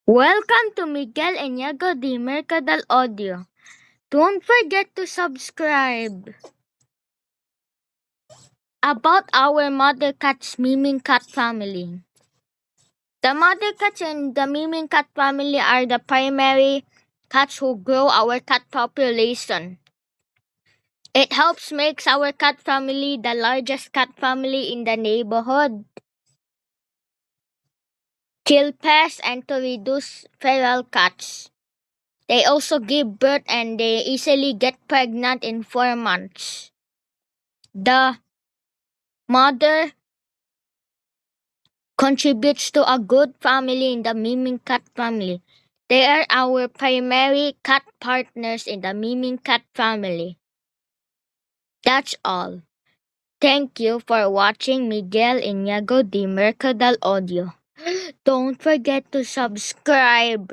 Welcome to Miguel Eñago de Mercadal Audio. Don't forget to subscribe. About our mother cat's Miming Cat family. The mother cats in the Miming Cat family are the primary cats who grow our cat population. It helps makes our cat family the largest cat family in the neighborhood. Kill pests and to reduce feral cats. They also give birth and they easily get pregnant in 4 months. The mother contributes to a good family in the Miming Cat family. They are our primary cat partners in the Miming Cat family. That's all. Thank you for watching Miguel Eñago de Mercadal Audio. Don't forget to subscribe.